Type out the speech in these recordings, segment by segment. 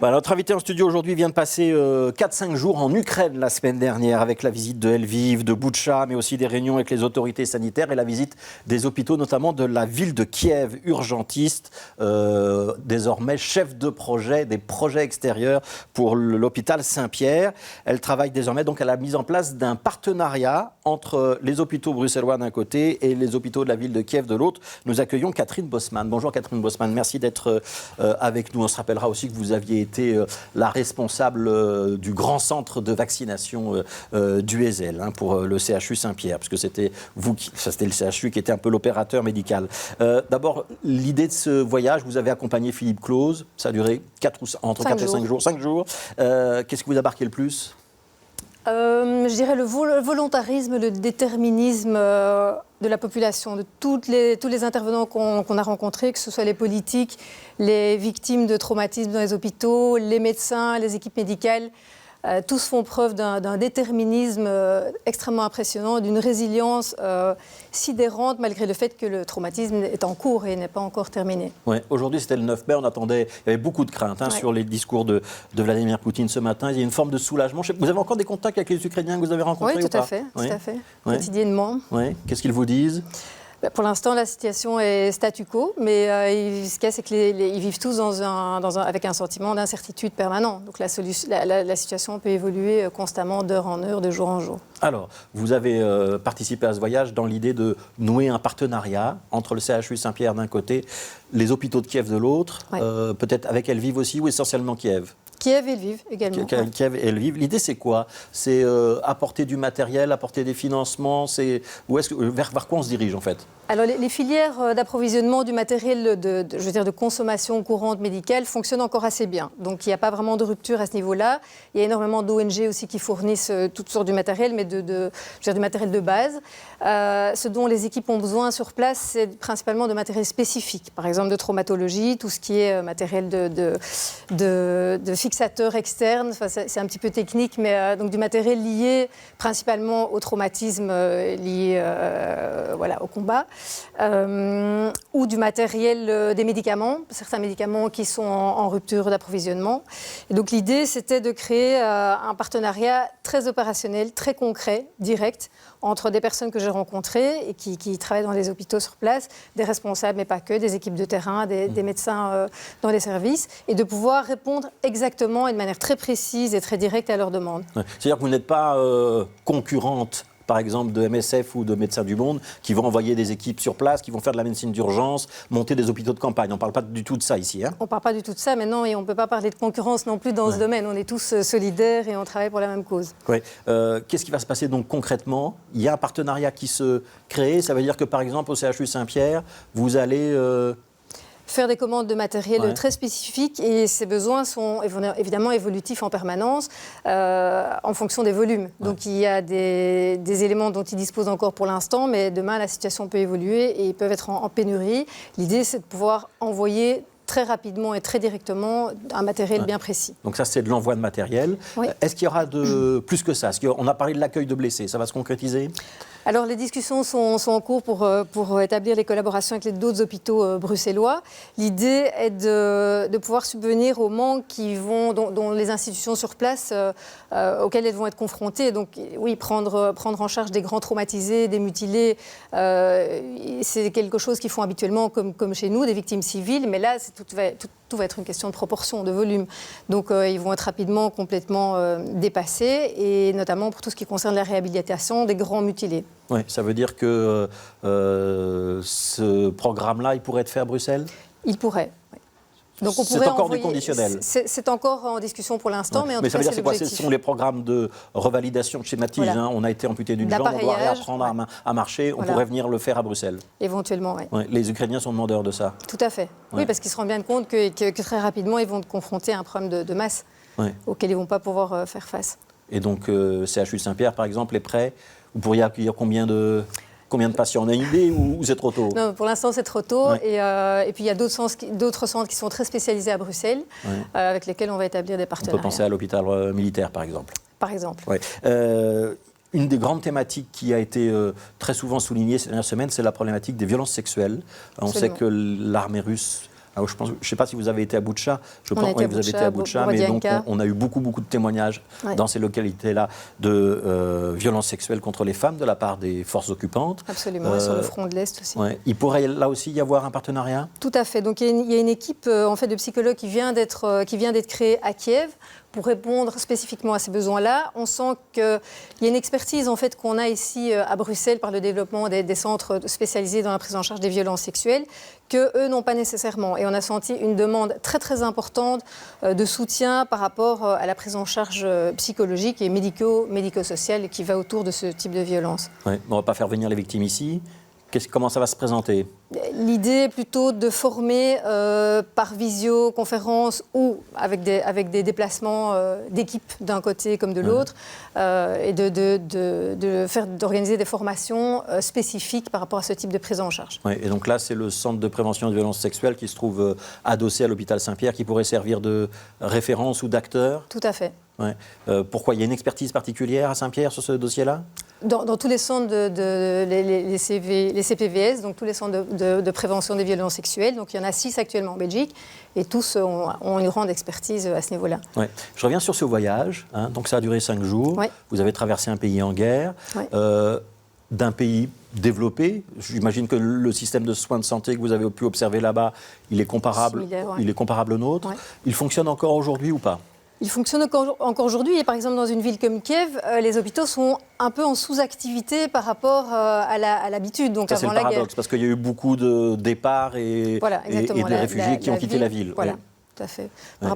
Voilà, notre invité en studio aujourd'hui vient de passer 4-5 jours en Ukraine la semaine dernière avec la visite de Lviv, de Boutcha, mais aussi des réunions avec les autorités sanitaires et la visite des hôpitaux, notamment de la ville de Kiev, urgentiste, désormais chef de projet, des projets extérieurs pour l'hôpital Saint-Pierre. Elle travaille désormais donc à la mise en place d'un partenariat entre les hôpitaux bruxellois d'un côté et les hôpitaux de la ville de Kiev de l'autre. Nous accueillons Catherine Bosman. Bonjour Catherine Bosman, merci d'être avec nous. On se rappellera aussi que vous aviez été la responsable du grand centre de vaccination du Heysel pour le CHU Saint-Pierre, parce que c'était le CHU qui était un peu l'opérateur médical. D'abord, l'idée de ce voyage, vous avez accompagné Philippe Claus, ça a duré entre 4 et 5 jours. 5 jours. Qu'est-ce qui vous a marqué le plus ? Je dirais le volontarisme, le déterminisme de la population, de tous les intervenants qu'on a rencontrés, que ce soit les politiques, les victimes de traumatismes dans les hôpitaux, les médecins, les équipes médicales. Tous font preuve d'un déterminisme extrêmement impressionnant, d'une résilience sidérante, malgré le fait que le traumatisme est en cours et n'est pas encore terminé. Ouais, aujourd'hui, c'était le 9 mai, il y avait beaucoup de craintes sur les discours de Vladimir Poutine ce matin. Il y a une forme de soulagement. Vous avez encore des contacts avec les Ukrainiens que vous avez rencontrés ? Oui, tout à fait, quotidiennement. Ouais. Qu'est-ce qu'ils vous disent ? Pour l'instant, la situation est statu quo, mais ce qu'il y a, c'est qu'ils vivent tous avec un sentiment d'incertitude permanent. Donc la situation peut évoluer constamment d'heure en heure, de jour en jour. Alors, vous avez participé à ce voyage dans l'idée de nouer un partenariat entre le CHU Saint-Pierre d'un côté, les hôpitaux de Kiev de l'autre, peut-être avec Lviv aussi, ou essentiellement Kiev ? Kiev et Lviv également. Kiev et Lviv. L'idée, c'est quoi ? C'est apporter du matériel, apporter des financements. Vers quoi on se dirige en fait ? Alors les filières d'approvisionnement du matériel de consommation courante médicale fonctionnent encore assez bien. Donc il n'y a pas vraiment de rupture à ce niveau-là. Il y a énormément d'ONG aussi qui fournissent toutes sortes de matériel, mais du matériel de base. Ce dont les équipes ont besoin sur place, c'est principalement de matériel spécifique. Par exemple de traumatologie, tout ce qui est matériel de fixateurs externes. Enfin, c'est un petit peu technique, mais donc du matériel lié principalement au traumatisme lié au combat. Ou du matériel, des médicaments, certains médicaments qui sont en rupture d'approvisionnement. Et donc l'idée, c'était de créer un partenariat très opérationnel, très concret, direct, entre des personnes que j'ai rencontrées et qui travaillent dans les hôpitaux sur place, des responsables, mais pas que, des équipes de terrain, des médecins dans les services, et de pouvoir répondre exactement et de manière très précise et très directe à leurs demandes. C'est-à-dire que vous n'êtes pas concurrente, par exemple, de MSF ou de Médecins du Monde, qui vont envoyer des équipes sur place, qui vont faire de la médecine d'urgence, monter des hôpitaux de campagne. On ne parle pas du tout de ça ici. On ne parle pas du tout de ça, mais non, et on ne peut pas parler de concurrence non plus dans ce domaine. On est tous solidaires et on travaille pour la même cause. Ouais. Qu'est-ce qui va se passer donc concrètement ? Il y a un partenariat qui se crée. Ça veut dire que, par exemple, au CHU Saint-Pierre, vous allez... faire des commandes de matériel très spécifiques et ces besoins sont évidemment évolutifs en permanence en fonction des volumes. Donc il y a des éléments dont ils disposent encore pour l'instant, mais demain la situation peut évoluer et ils peuvent être en pénurie. L'idée, c'est de pouvoir envoyer très rapidement et très directement un matériel bien précis. Donc ça, c'est de l'envoi de matériel. Est-ce qu'il y aura plus que ça ? On a parlé de l'accueil de blessés, ça va se concrétiser ? Alors les discussions sont en cours pour établir les collaborations avec d'autres hôpitaux bruxellois. L'idée est de pouvoir subvenir aux manques dont les institutions sur place auxquelles elles vont être confrontées. Donc oui, prendre en charge des grands traumatisés, des mutilés, c'est quelque chose qu'ils font habituellement comme chez nous, des victimes civiles. Mais là, tout va être une question de proportion, de volume. Donc ils vont être rapidement complètement dépassés, et notamment pour tout ce qui concerne la réhabilitation des grands mutilés. Oui, ça veut dire que ce programme-là, il pourrait être fait à Bruxelles ? Il pourrait, oui. Donc c'est encore du conditionnel. C'est encore en discussion pour l'instant, mais en tout cas, ça veut dire c'est quoi ? Ce sont les programmes de revalidation, je schématise. On a été amputé d'une jambe, on doit réapprendre à marcher. On pourrait venir le faire à Bruxelles. Éventuellement, oui. Les Ukrainiens sont demandeurs de ça. Tout à fait. Oui, parce qu'ils se rendent bien compte que très rapidement, ils vont être confrontés à un problème de masse auquel ils ne vont pas pouvoir faire face. Et donc, CHU Saint-Pierre, par exemple, est prêt ? Vous pourriez accueillir combien de patients ? On a une idée ou c'est trop tôt ? Non, pour l'instant, c'est trop tôt. Et puis, il y a d'autres centres qui sont très spécialisés à Bruxelles, avec lesquels on va établir des partenariats. On peut penser à l'hôpital militaire, par exemple. Par exemple. Une des grandes thématiques qui a été très souvent soulignée ces dernières semaines, c'est la problématique des violences sexuelles. On sait que l'armée russe je ne sais pas si vous avez été à Boutcha. Je pense que vous avez été à Boutcha, mais donc on a eu beaucoup de témoignages dans ces localités-là de violences sexuelles contre les femmes de la part des forces occupantes. Absolument, et sur le front de l'Est aussi. Ouais. Il pourrait là aussi y avoir un partenariat? Tout à fait. Donc il y a une équipe en fait, de psychologues qui vient d'être créée à Kiev pour répondre spécifiquement à ces besoins-là. On sent qu'il y a une expertise en fait, qu'on a ici à Bruxelles par le développement des centres spécialisés dans la prise en charge des violences sexuelles, qu'eux n'ont pas nécessairement. Et on a senti une demande très très importante de soutien par rapport à la prise en charge psychologique et médico-sociale qui va autour de ce type de violence. Ouais, on ne va pas faire venir les victimes ici. Comment ça va se présenter? L'idée est plutôt de former par visioconférence ou avec des déplacements d'équipes d'un côté comme de l'autre et d'organiser des formations spécifiques par rapport à ce type de prise en charge. Ouais, et donc là, c'est le centre de prévention de violences sexuelles qui se trouve adossé à l'hôpital Saint-Pierre qui pourrait servir de référence ou d'acteur? Tout à fait. Ouais. Pourquoi? Il y a une expertise particulière à Saint-Pierre sur ce dossier-là? Dans tous les centres, les CPVS, donc tous les centres de prévention des violences sexuelles, donc il y en a 6 actuellement en Belgique, et tous ont une grande expertise à ce niveau-là. Ouais. Je reviens sur ce voyage, donc ça a duré 5 jours, vous avez traversé un pays en guerre, d'un pays développé. J'imagine que le système de soins de santé que vous avez pu observer là-bas, il est comparable au nôtre. Il fonctionne encore aujourd'hui ou pas? Il fonctionne encore aujourd'hui. Et par exemple, dans une ville comme Kiev, les hôpitaux sont un peu en sous-activité par rapport à l'habitude. Donc, ça, c'est le paradoxe, parce qu'il y a eu beaucoup de départs et de réfugiés qui ont quitté la ville. Voilà. Tout à fait, par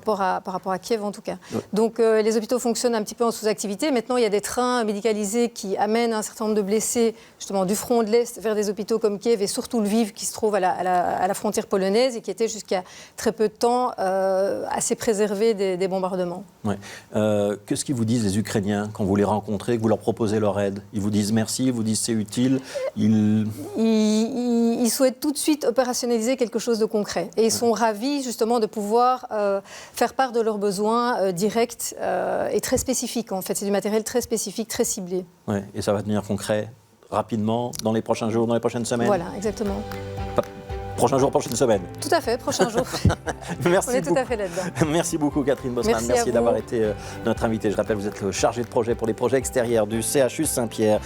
rapport à Kiev en tout cas. Donc les hôpitaux fonctionnent un petit peu en sous-activité. Maintenant, il y a des trains médicalisés qui amènent un certain nombre de blessés justement du front de l'Est vers des hôpitaux comme Kiev et surtout Lviv qui se trouve à la frontière polonaise et qui était jusqu'à très peu de temps assez préservé des bombardements. Ouais. Qu'est-ce qu'ils vous disent les Ukrainiens quand vous les rencontrez, que vous leur proposez leur aide? Ils vous disent merci, ils vous disent c'est utile? Ils souhaitent tout de suite opérationnaliser quelque chose de concret. Et ils sont ravis justement de pouvoir faire part de leurs besoins directs et très spécifiques. En fait, c'est du matériel très spécifique, très ciblé. Ouais, et ça va devenir concret rapidement dans les prochains jours, dans les prochaines semaines? Voilà, exactement. Prochain jour, prochaine semaine. Tout à fait, prochain jour. Merci On est beaucoup. Tout à fait là-dedans. Merci beaucoup Catherine Bosman. Merci d'avoir été notre invitée. Je rappelle, vous êtes le chargé de projet pour les projets extérieurs du CHU Saint-Pierre.